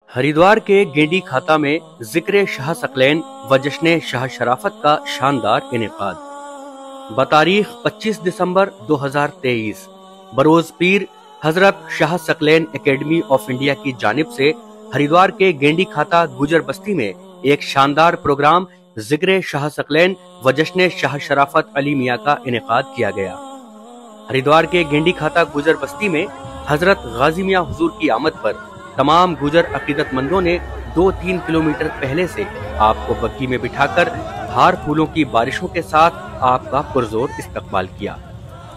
हरिद्वार के गेंडी खाता में जिक्र शाह सकलैन व जश्न शाह शराफत का शानदार इनेकाद बतारीख 25 दिसंबर 2023 बरोज पीर हजरत Shah Saqlain academy of India की जानिब से हरिद्वार के गेंडी खाता गुजर बस्ती में एक शानदार प्रोग्राम जिक्र शाह सकलैन व जश्न शाह शराफत अली मियां का इनेकाद किया गया। हरिद्वार के गेंडी खाता गुजर बस्ती में हजरत गाजी मियां हुजूर की आमद पर तमाम गुजर अकीदतमंदों ने 2-3 किलोमीटर पहले से आपको बग्गी में बिठाकर हार फूलों की बारिशों के साथ आपका पुरजोर इस्तकबाल किया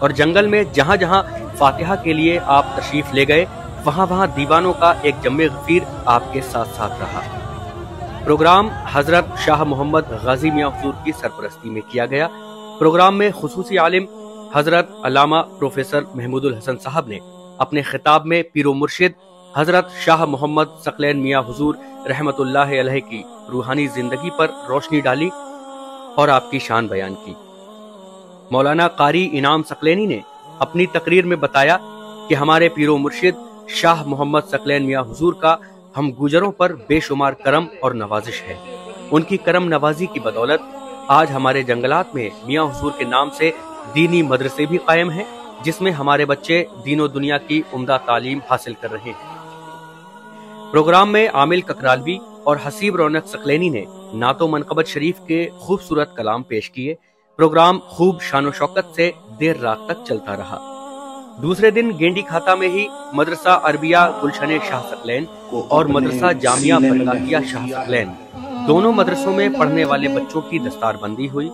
और जंगल में जहां जहां फातिहा के लिए आप तशरीफ ले गए वहां वहां दीवानों का एक जम्मे गफीर आपके साथ साथ रहा। प्रोग्राम हजरत शाह मोहम्मद गाजी मियां हुजूर की सरपरस्ती में किया गया। प्रोग्राम में खुसूसी आलिम हजरत अल्लामा प्रोफेसर महमूदुल हसन साहब ने अपने खिताब में पीरो मुर्शिद हजरत शाह मोहम्मद सकलैन मियां हुजूर रहमतुल्लाह अलैह की रूहानी जिंदगी पर रोशनी डाली और आपकी शान बयान की। मौलाना कारी इनाम सकलैनी ने अपनी तकरीर में बताया कि हमारे पीरो मुर्शिद शाह मोहम्मद सकलैन मियां हुजूर का हम गुजरों पर बेशुमार करम और नवाजिश है। उनकी करम नवाजी की बदौलत आज हमारे जंगलात में मियां हुजूर के नाम से दीनी मदरसे भी कायम हैं, जिसमें हमारे बच्चे दीनो दुनिया की उम्दा तालीम हासिल कर रहे हैं। प्रोग्राम में आमिल ककरालवी और हसीब रौनक सकलैनी ने नातो मनकबत शरीफ के खूबसूरत कलाम पेश किए। प्रोग्राम खूब शानो शौकत से देर रात तक चलता रहा। दूसरे दिन गेंडी खाता में ही मदरसा अरबिया गुलशन शाह सकलैन और मदरसा जामिया बरकातिया शाह सकलैन दोनों मदरसों में पढ़ने वाले बच्चों की दस्तारबंदी हुई।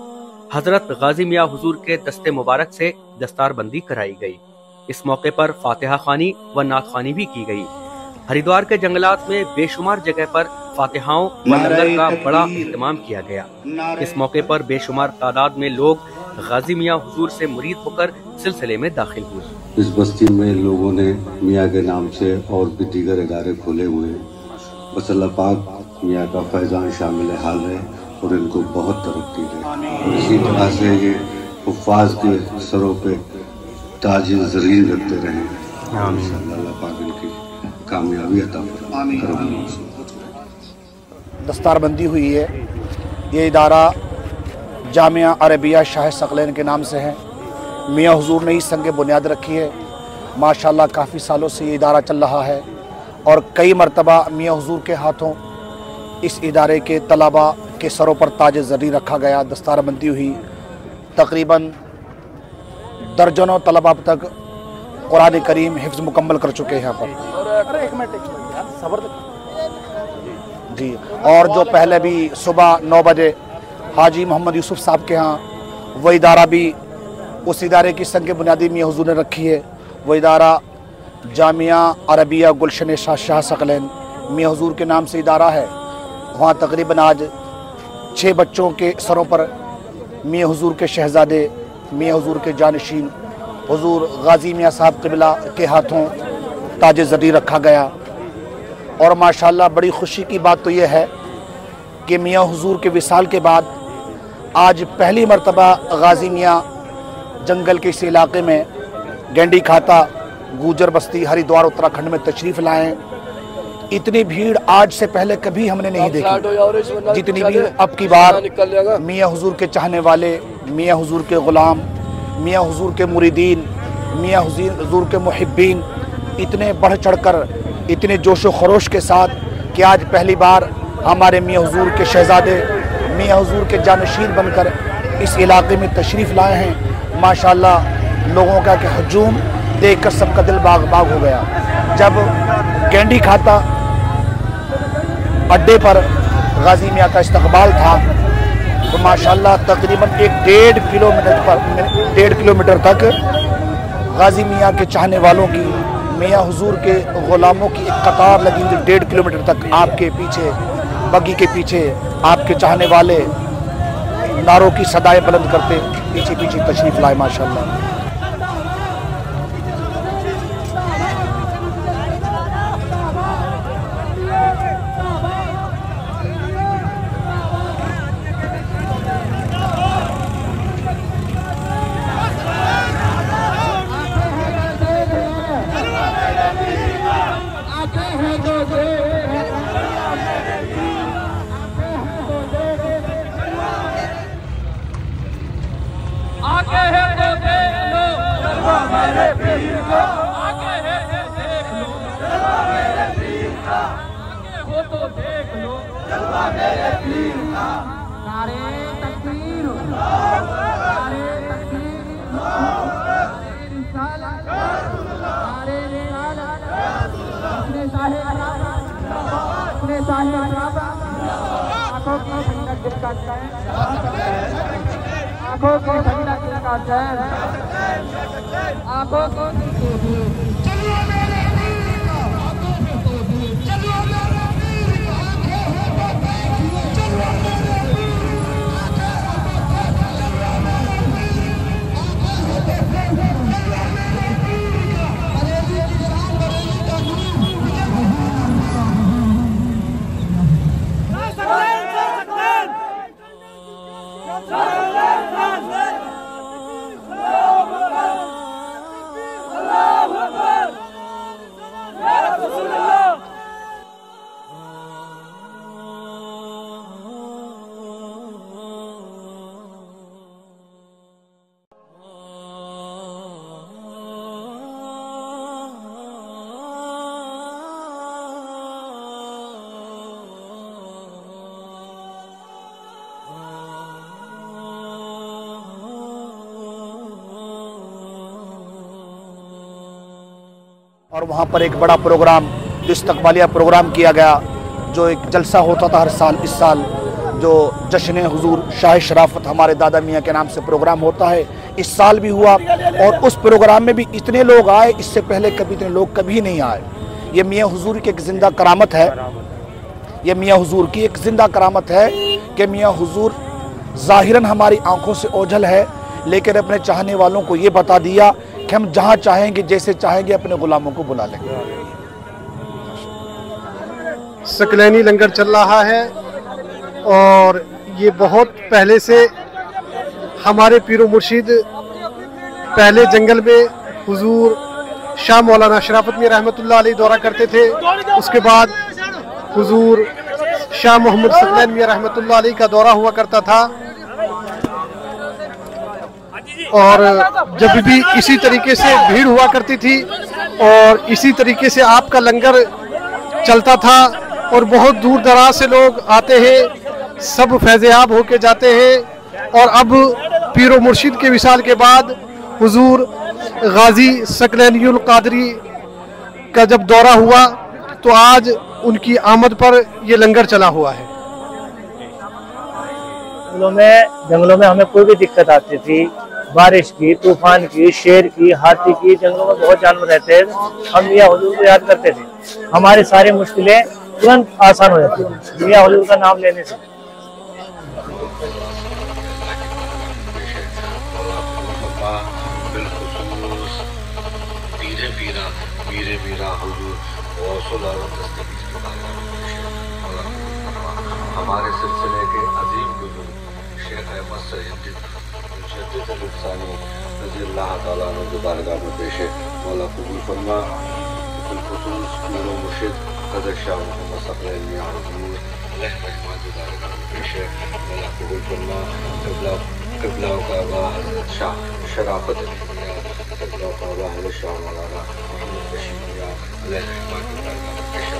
हजरत गाजी मियां हुजूर के दस्ते मुबारक से दस्तारबंदी कराई गई। इस मौके पर फातिहा खानी व नात खानी भी की गई। हरिद्वार के जंगलात में बेशुमार जगह पर फातिहाओं व लंगर का बड़ा इहतमाम किया गया। इस मौके पर बेशुमार तादाद में लोग गाजी मियां हुजूर से मुरीद होकर सिलसिले में दाखिल हुए। इस बस्ती में लोगों ने मियां के नाम से और भी दीगर इदारे खोले हुए हैं। बस अल्लाह पाक मियां का फैजान शामिल हाल है और इनको बहुत तरक्की है और इसी तरह से ये हुफ्फाज के सरों पे ताज ज़रीन रखते रहे। अल्लाह पाक इनकी कामयाबी अता फरमाए। दस्तारबंदी हुई है। ये इदारा जामिया अरबिया शाह सकलैन के नाम से है। मियां हुजूर ने ही संग बुनियाद रखी है। माशाल्लाह काफ़ी सालों से ये इदारा चल रहा है और कई मरतबा मियां हुजूर के हाथों इस इदारे के तलबा के सरों पर ताज ज़री रखा गया। दस्तारबंदी हुई। तकरीबन दर्जनों तलबा अब तक कुरान करीम हिफ्ज़ मुकम्मल कर चुके हैं यहाँ पर जी। और जो पहले भी सुबह 9 बजे हाजी मोहम्मद यूसुफ साहब के यहाँ वो इदारा भी उस इदारे की संग बुनियादी मियां हुजूर ने रखी है। वो इदारा जामिया अरबिया गुलशन शाह सकलैन मियां हुजूर के नाम से इदारा है। वहाँ तकरीबन आज 6 बच्चों के सरों पर मियां हुजूर के शहजादे मियां हुजूर के जानशीन हुजूर गाजी मियां साहब क़िबला के हाथों ताज ज़री रखा गया। और माशाल्लाह बड़ी खुशी की बात तो यह है कि मियां हुजूर के विसाल के बाद आज पहली मरतबा गाजी मियां जंगल के इस इलाके में गेंडी खाता गुजर बस्ती हरिद्वार उत्तराखंड में तशरीफ़ लाएँ। इतनी भीड़ आज से पहले कभी हमने नहीं देखी जितनी भीड़ अब की बार मियां हुजूर के चाहने वाले, मियां हुजूर के ग़ुलाम, मियां हुजूर के मुरीदीन, मियां हुजूर के मुहिब्बीन इतने बढ़ चढ़कर इतने जोश व खरोश के साथ कि आज पहली बार हमारे मियां हुजूर के शहजादे मियां हुजूर के जानशीन बनकर इस इलाके में तशरीफ़ लाए हैं। माशाल्लाह लोगों का कि हजूम देखकर सबका दिल बाग बाग हो गया। जब गेंडी खाता अड्डे पर गाजी मियां का इस्तकबाल था तो माशाल्लाह तकरीबन 1.5 किलोमीटर तक गाजी मियां के चाहने वालों की, मियां हुजूर के ग़ुलामों की एक कतार लगी हुई। 1.5 किलोमीटर तक आपके पीछे बग्गी के पीछे आपके चाहने वाले नारों की सदाएं बुलंद करते पीछे पीछे तशरीफ़ लाए। माशाल्लाह चाहो तो देख लो जलवा मेरे पीर का। नारे तकबीर, नारे तकबीर, नारे रिसालत, नारे रिसालत, अपने साहे अराबा, अपने साहे अराबा, आंखों की ठंडक जिसका चैन, आंखों की ठंडक जिसका चैन, आंखों की और वहाँ पर एक बड़ा प्रोग्राम जो इस्तकबालिया प्रोग्राम किया गया, जो एक जलसा होता था हर साल। इस साल जो जश्न हुजूर शाह शराफत हमारे दादा मियाँ के नाम से प्रोग्राम होता है, इस साल भी हुआ। और उस प्रोग्राम में भी इतने लोग आए, इससे पहले कभी इतने लोग कभी नहीं आए। ये मियाँ हुजूर की एक ज़िंदा करामत है। ये मियाँ हुजूर की एक ज़िंदा करामत है कि मियाँ हुजूर ज़ाहिरन हमारी आंखों से ओझल है, लेकिन अपने चाहने वालों को ये बता दिया कि हम जहाँ चाहेंगे, जैसे चाहेंगे, अपने गुलामों को बुला लेंगे। सकलैनी लंगर चल रहा है और ये बहुत पहले से हमारे पीरो मुर्शिद पहले जंगल में हुजूर शाह मौलाना शराफत मियां रहमतुल्लाह अलैह दौरा करते थे। उसके बाद हुजूर शाह मोहम्मद सकलैन मियां रहमतुल्लाह अलैह का दौरा हुआ करता था। और जब भी इसी तरीके से भीड़ हुआ करती थी और इसी तरीके से आपका लंगर चलता था और बहुत दूर दराज से लोग आते हैं, सब फैज़याब होके जाते हैं। और अब पीरो मुर्शिद के विसाल के बाद हुजूर गाजी सकलैनियुल कादरी का जब दौरा हुआ तो आज उनकी आमद पर ये लंगर चला हुआ है। जंगलों में हमें कोई भी दिक्कत आती थी, बारिश की, तूफान की, शेर की, हाथी की, जंगलों में बहुत जानवर रहते हैं। हम मियाँ हुजूर को याद करते थे, हमारी सारी मुश्किलें तुरंत आसान हो जाती थी मियाँ हुजूर का नाम लेने से। हमारे सिलसिले के अजीम बुजुर्ग शेख अहमद सैयद रज़ी अल्लाह ताला अन्हु की बारगाह में पेश है। मौला कबूल फरमा। बिलखुसूस पीरो मुर्शिद क़दर शाह मोहम्मद सकलैन मियां हुजूर अलैहि मजमा की बारगाह में पेश है। मौला कबूल फरमा। क़िबला काबा हज़रत शाह शराफत मियां, क़िबला काबा हज़रत शाह मौलाना मोहम्मद बशीर मियां अलैहि मजमा की बारगाह में पेश है।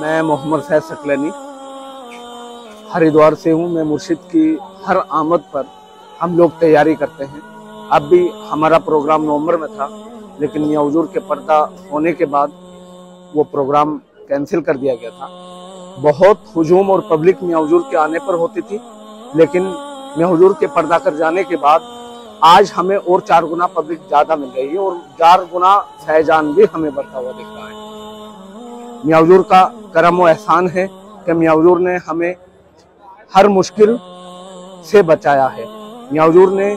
मैं मोहम्मद फैज सकलैनी हरिद्वार से हूँ। मैं मुर्शिद की हर आमद पर हम लोग तैयारी करते हैं। अब भी हमारा प्रोग्राम नवंबर में था, लेकिन मियाँ हुजूर के पर्दा होने के बाद वो प्रोग्राम कैंसिल कर दिया गया था। बहुत हुजूम और पब्लिक मियाँ हुजूर के आने पर होती थी, लेकिन मियाँ हुजूर के पर्दा कर जाने के बाद आज हमें और 4 गुना पब्लिक ज़्यादा मिल रही है और 4 गुना फैजान भी हमें बढ़ता हुआ दिख रहा है। मियाँ हुजूर का करम व एहसान है कि मियाँ हुजूर ने हमें हर मुश्किल से बचाया है। मियाँ हुजूर ने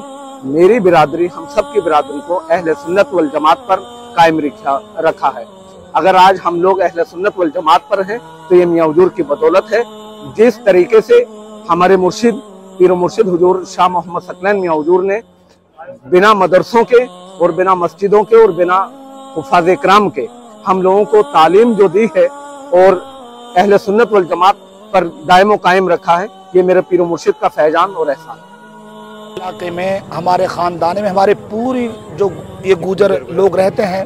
मेरी बिरादरी, हम सब की बिरादरी को अहले सुन्नत वल जमात पर कायम रखा है। अगर आज हम लोग अहले सुन्नत वल जमात पर हैं तो ये मियां हुजूर की बदौलत है। जिस तरीके से हमारे मुर्शिद पीर मुर्शिद हुजूर शाह मोहम्मद सकलैन मियां हुजूर ने बिना मदरसों के और बिना मस्जिदों के और बिना हुफ़ाज़ इकराम के हम लोगों को तालीम जो दी है और अहले सुन्नत वल जमात पर दायमो कायम रखा है, ये मेरे पीर मुर्शिद का फैजान और एहसान है। इलाके में हमारे ख़ानदान में हमारे पूरी जो ये गुजर लोग रहते हैं,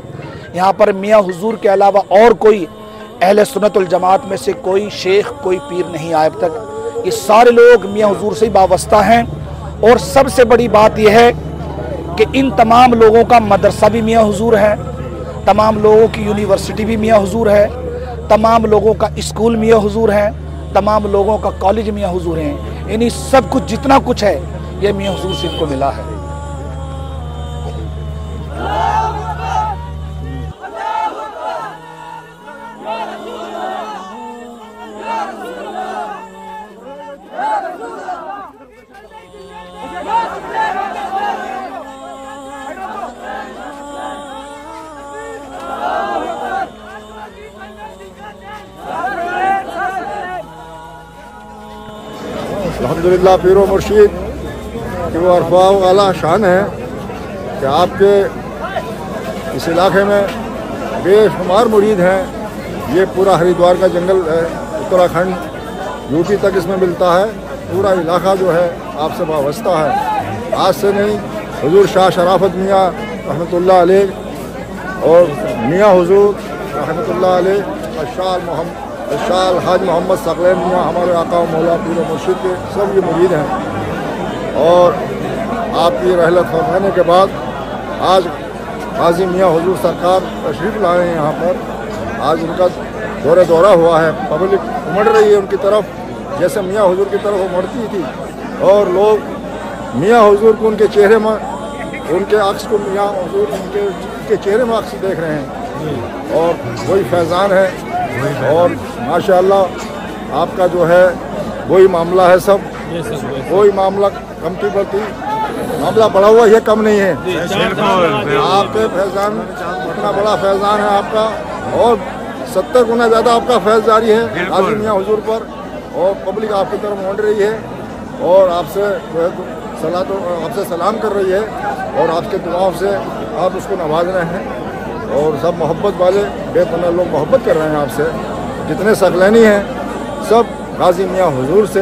यहाँ पर मियाँ हुजूर के अलावा और कोई अहले सुन्नत वल जमात में से कोई शेख कोई पीर नहीं आया अब तक। ये सारे लोग मियाँ हुजूर से ही वाबस्ता हैं। और सबसे बड़ी बात यह है कि इन तमाम लोगों का मदरसा भी मियाँ हुजूर है, तमाम लोगों की यूनिवर्सिटी भी मियाँ हुजूर है, तमाम लोगों का स्कूल मियाँ हुजूर है, तमाम लोगों का कॉलेज मियाँ हुजूर हैं। यानी सब कुछ जितना कुछ है ये मियाँ हुजूर से इनको मिला है। अल्हम्दुलिल्लाह पीर मुर्शिद की वो अरफा वाला शान है कि आपके इस इलाके में बेशुमार मुरीद हैं। ये पूरा हरिद्वार का जंगल है, उत्तराखंड यूपी तक इसमें मिलता है। पूरा इलाका जो है आपसे वाबस्ता है। आज से नहीं, हुजूर शाह शराफत मियाँ रहमतुल्लाह अलैह और मियाँ हुजूर रहमतुल्लाह अलैह शाह हाज मोहम्मद सकलैन मियाँ हमारे आका मौला पीर मुर्शिद के सब ये मुरीद हैं। और आपकी रहलत फरमाने के बाद आज गाजी मियाँ हुजूर सरकार तशरीफ़ लाए हैं यहाँ पर। आज उनका दौरा हुआ है, पब्लिक उमड़ रही है उनकी तरफ, जैसे मियाँ हुजूर की तरफ उमड़ती थी। और लोग मियाँ हुजूर को उनके चेहरे में, उनके अक्स को मियाँ हुजूर उनके चेहरे में अक्स देख रहे हैं और वही फैज़ान है। और माशाअल्लाह आपका जो है वही मामला है, सब कोई मामला कमती बढ़ती मामला बढ़ा हुआ ये कम नहीं है। आपके फैज़ान इतना बड़ा फैज़ान है आपका और 70 गुना ज़्यादा आपका फैज़ जारी है गाजी मियाँ हुजूर पर। और पब्लिक आपकी तरफ मोड़ रही है और आपसे जो है आपसे सलाम कर रही है और आपके दुआओं से आप उसको नवाज रहे हैं। और सब मोहब्बत वाले बेपनाह लोग मोहब्बत कर रहे हैं आपसे। जितने सकलैनी हैं सब गाजी मियाँ हुजूर से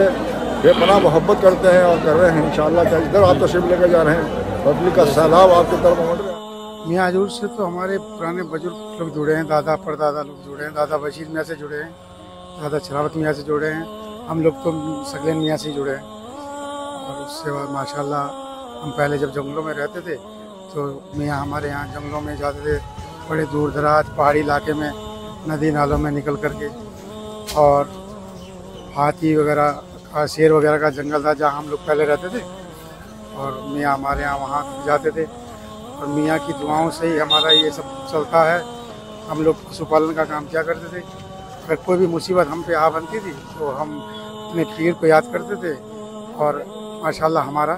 बेपनाह मोहब्बत करते हैं और कर रहे हैं इंशाअल्लाह। क्या इधर आप तशरीफ़ लेकर जा रहे हैं, पब्लिक का सैलाब आपकी तरफ मोड़ रहे हैं। मियाँ हुजूर से तो हमारे पुराने बुजुर्ग लोग जुड़े हैं, दादा परदादा लोग जुड़े हैं, दादा बशीर मियाँ से जुड़े हैं, दादा शराफत मियाँ से जुड़े हैं, हम लोग तो सकलैन मियाँ से जुड़े हैं। और उसके बाद माशाल्लाह हम पहले जब जंगलों में रहते थे तो मियाँ हमारे यहाँ जंगलों में जाते थे, बड़े दूर दराज पहाड़ी इलाके में नदी नालों में निकल करके। और हाथी वगैरह का, शेर वगैरह का जंगल था जहाँ हम लोग पहले रहते थे। और मियाँ हमारे यहाँ वहाँ जाते थे और मियाँ की दुआओं से ही हमारा ये सब चलता है। हम लोग पशुपालन का काम किया करते थे। अगर कोई भी मुसीबत हम पे आ बनती थी तो हम अपने पीर को याद करते थे और माशाल्लाह हमारा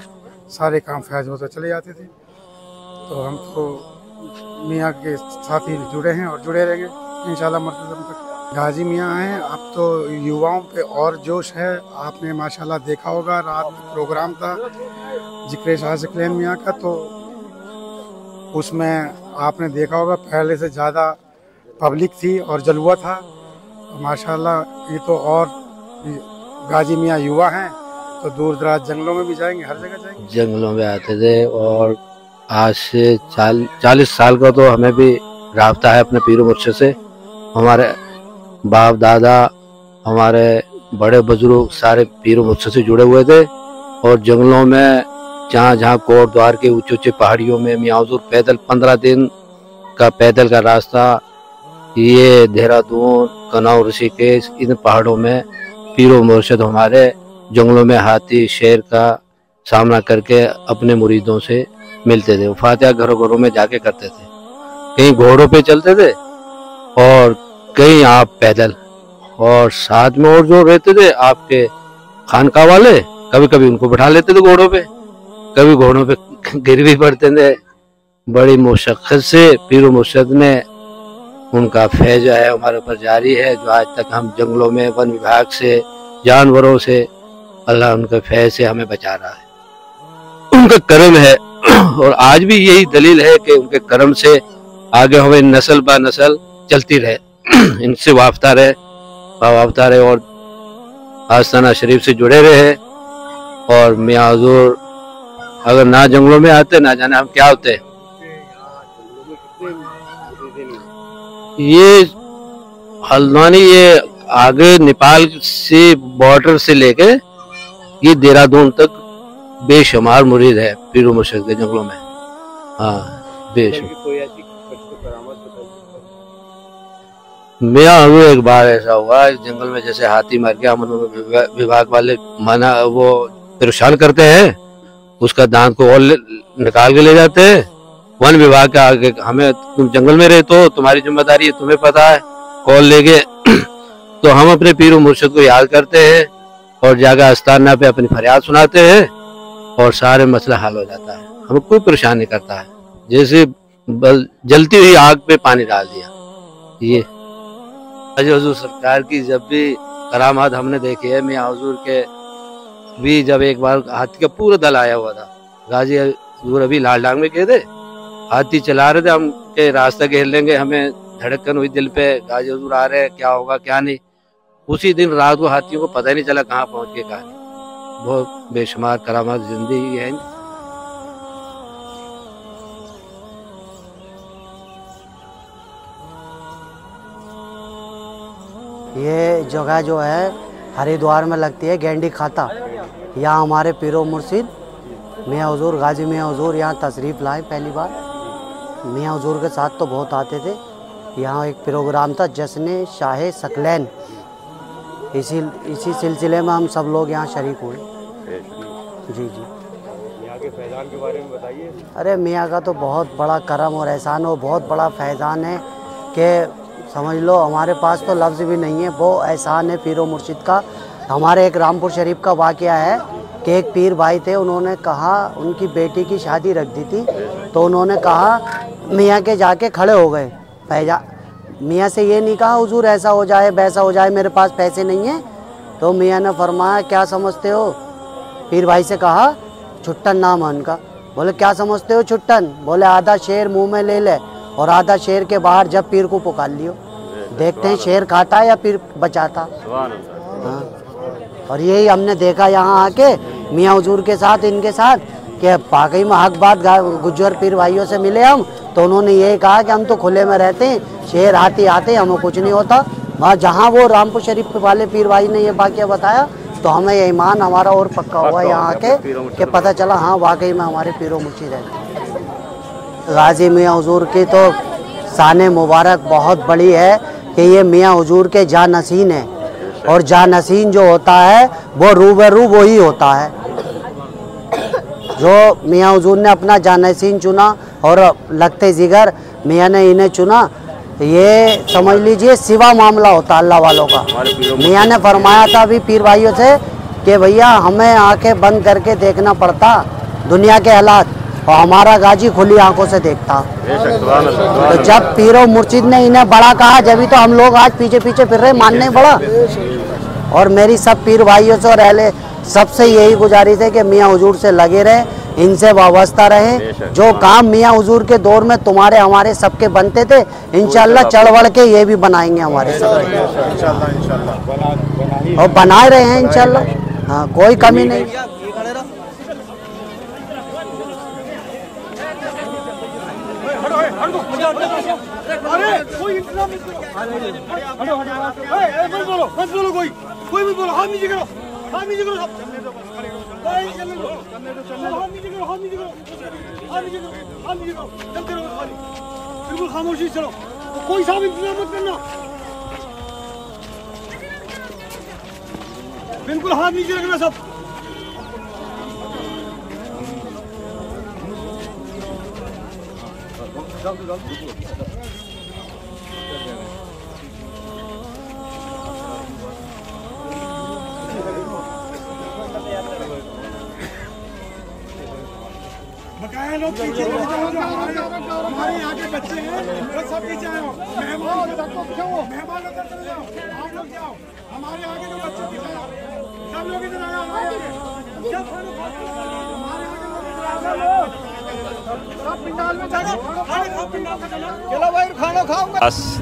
सारे काम फैज होते चले जाते थे। तो हम तो मियाँ के साथ ही जुड़े हैं और जुड़े रहेंगे इंशाल्लाह मरतबा तक। गाजी मियाँ हैं, अब तो युवाओं पे और जोश है। आपने माशाल्लाह देखा होगा, रात में प्रोग्राम था जिक्र शाह सकलैन मियाँ का, तो उसमें आपने देखा होगा पहले से ज़्यादा पब्लिक थी और जलवा था। माशाल्लाह ये तो और गाजी मियाँ युवा हैं तो दूर दराज जंगलों में भी जाएंगे, हर जगह जाएंगे। जंगलों में आते थे और आज से 40 साल का तो हमें भी राब्ता है अपने पीर मुर्शिद से। हमारे बाप दादा, हमारे बड़े बुजुर्ग सारे पीर मुर्शिद से जुड़े हुए थे। और जंगलों में जहाँ जहाँ कोट द्वार के ऊंचे ऊंचे पहाड़ियों में मियाँ हुजूर पैदल 15 दिन का पैदल का रास्ता, ये देहरादून, कनौर, ऋषिकेश, इन पहाड़ों में पीर मुर्शिद हमारे जंगलों में हाथी शेर का सामना करके अपने मुरीदों से मिलते थे। फातिहा घरों घरों में जाके करते थे। कहीं घोड़ों पे चलते थे और कहीं आप पैदल। और साथ में और जो रहते थे आपके खानका वाले, कभी कभी उनको बिठा लेते थे घोड़ों पे। कभी घोड़ों पे गिर भी पड़ते थे। बड़ी मुशक्क़त से पीर मुर्शिद ने उनका फैज़ जो है हमारे ऊपर जारी है, जो आज तक हम जंगलों में वन विभाग से, जानवरों से, अल्लाह उनके फैज़ से हमें बचा रहा है। उनका करम है और आज भी यही दलील है कि उनके करम से आगे हमें नस्ल बा नस्ल चलती रहे, इनसे वाफ्ता रहे और आस्थाना शरीफ से जुड़े रहे। और मियां हुजूर अगर ना जंगलों में आते, ना जाने हम क्या होते। ये हल्द्वानी, ये आगे नेपाल से बॉर्डर से लेके ये देहरादून तक बेशुमार मुरीद है पीर मुर्शिद के जंगलों में। हाँ, बेशुमार। मियां हुजूर एक बार ऐसा हुआ इस जंगल में, जैसे हाथी मर गया, हम विभाग वाले मना वो परेशान करते हैं, उसका दांत को और निकाल के ले जाते हैं। वन विभाग के आगे हमें, तुम जंगल में रहते हो, तुम्हारी जिम्मेदारी है, तुम्हें पता है, कॉल लेके तो हम अपने पीर मुर्शिद को याद करते हैं और जाकर आस्थाना पे अपनी फरियाद सुनाते हैं और सारे मसला हल हो जाता है। हमें कोई परेशान नहीं करता है, जैसे जलती हुई आग पे पानी डाल दिया। ये हुजूर सरकार की जब भी करामात हमने देखी है, मियां हुजूर के भी जब एक बार हाथी का पूरा दल आया हुआ था, गाजी हुजूर अभी लालडांग में गए थे, हाथी चला रहे थे, हम के रास्ता घेर लेंगे, हमें धड़कन हुई दिल पे, गाजी हुजूर आ रहे, क्या होगा क्या नहीं। उसी दिन रात को हाथियों को पता ही नहीं चला कहाँ पहुंच के कहा नहीं। बहुत बेशुमार करामात जिंदगी है। ये जगह जो है हरिद्वार में लगती है, गेंडी खाता। यहाँ हमारे पीरो मुर्शिद मियां हुजूर, गाजी मियां हुजूर यहाँ तशरीफ़ लाए पहली बार। मियां हुजूर के साथ तो बहुत आते थे। यहाँ एक प्रोग्राम था जश्न शाह सकलैन, इसी सिलसिले में हम सब लोग यहाँ शरीक हुए। जी। मियां के फैज़ान के बारे में बताइए। अरे मियां का तो बहुत बड़ा करम और एहसान और बहुत बड़ा फैज़ान है कि समझ लो हमारे पास तो लफ्ज़ भी नहीं है, वो एहसान है पीरो मुर्शिद का। हमारे एक रामपुर शरीफ का वाक़या है कि एक पीर भाई थे, उन्होंने कहा, उनकी बेटी की शादी रख दी थी, तो उन्होंने कहा मियां के जाके खड़े हो गए। मियां से ये नहीं कहा हुजूर ऐसा हो जाए वैसा हो जाए, मेरे पास पैसे नहीं है। तो मियां ने फरमाया क्या समझते हो? पीर भाई से कहा छुट्टन नाम है उनका। बोले क्या समझते हो छुट्टन? बोले आधा शेर मुंह में ले ले और आधा शेर के बाहर जब पीर को पुकार लियो, देखते हैं शेर खाता है या पीर बचाता। हाँ, और यही हमने देखा यहाँ आके मियां हुजूर के साथ, इनके साथ, कि वाकई में हक बात गुज्जर पीर भाइयों से मिले हम, तो उन्होंने यही कहा कि हम तो खुले में रहते हैं, शेर हाथी आते हमें कुछ नहीं होता। वहाँ जहाँ वो रामपुर शरीफ वाले पीर भाई ने ये वाक़या बताया तो हमें ये ईमान हमारा और पक्का हुआ यहाँ आके कि पता चला हाँ वाकई में हमारे पीरो मुर्शिद रहते। गाजी मियां हुजूर की तो शान मुबारक बहुत बड़ी है कि ये मियां हुजूर के जानसीन है, और जानसीन जो होता है वो रूबरू वो ही होता है। जो मियां हुजूर ने अपना जानसीन चुना और लगते जिगर मियां ने इन्हें चुना, ये समझ लीजिए सिवा मामला होता अल्लाह वालों का। मियां ने फरमाया था अभी पीर भाइयों से कि भैया हमें आंखें बंद करके देखना पड़ता दुनिया के हालात, और हमारा गाजी खुली आंखों से देखता। तो जब पीरो मुर्शिद ने इन्हें बड़ा कहा, जब तो हम लोग आज पीछे पीछे फिर रहे मानने बड़ा। और मेरी सब पीर भाइयों से और अहले सबसे यही गुजारिश है कि मियां हुजूर से लगे रहे, इनसे वाबस्ता रहे। जो काम मियां हुजूर के दौर में तुम्हारे हमारे सबके बनते थे, इंशाल्लाह चढ़ बढ़ के ये भी बनाएंगे हमारे सबके, और बनाए रहे हैं इंशाल्लाह। हाँ, कोई कमी नहीं। कोई भी बोलो, हाथ नीचे करो, हाथ नीचे करो, बिल्कुल खामोशी चलो, कोई सा भी इंतजाम मत करना, बिल्कुल हाथ नीचे रखना सब। बकाया लोग पीछे चले जाओ, हमारे यहाँ के बच्चे हैं वो सब पीछे आओ, मेहमान उधर चले जाओ, आप लोग जाओ, हमारे यहाँ के जो बच्चे पीछे आओ, सब लोग इधर आओ, हमारे आगे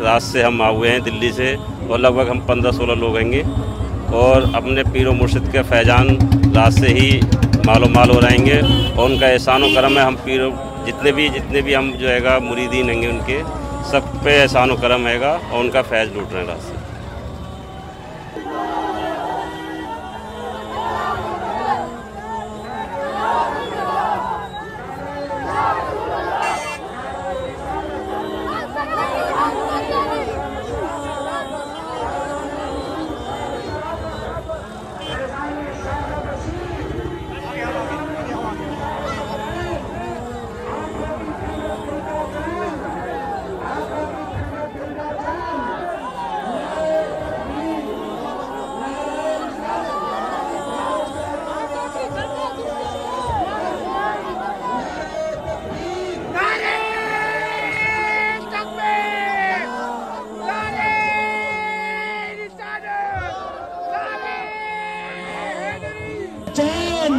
रात से हम आए हुए हैं दिल्ली से और लगभग हम 15-16 लोग होंगे और अपने पीर और मुर्शिद के फैजान रात से ही मालूमाल हो रहेंगे और उनका एहसान व करम है। हम पीर जितने भी हम जो हैगा मुरीदीन होंगे उनके सब पे एहसान व करम हैगा और उनका फैज़ लूट रहे हैं रात से। चैन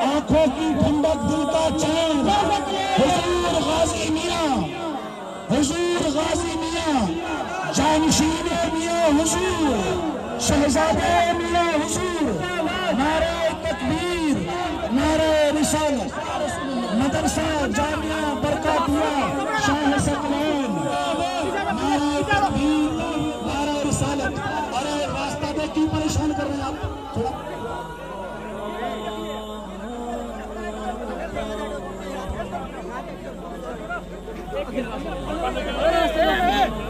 आंखों की ठंडक दिल का चैन हुजूर गाजी मियां, हुजूर गाजी मियां, जानशीन मियां हुजूर, शहजादे मियां हुजूर, नारे तकबीर, नारे रिसालत, मदरसा जामिया बरकातिया शाह सकलैन, नारे तकबीर, नारे रिसालत। अरे रास्ता में क्यों परेशान कर रहे हैं आप? थोड़ा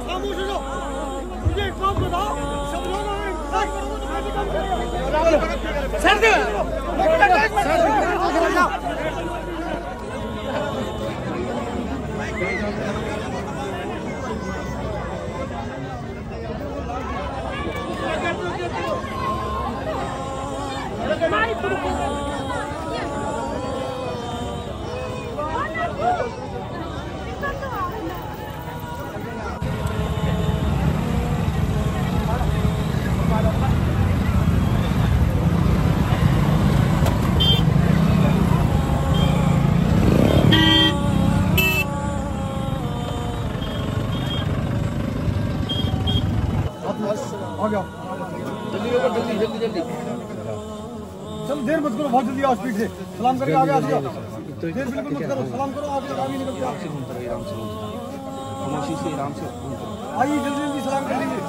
खामोश हो जाओ, मुझे एक काम बताओ, सब लोग सर दे आ गया, जल्दी चल, देर मत करो, बहुत जल्दी आओ, स्पीड से सलाम करके आगे आ जाओ, देर बिल्कुल मत करो, सलाम करो, आगे निकल के खामोशी से आराम से आइए, जल्दी सलाम कर लीजिए।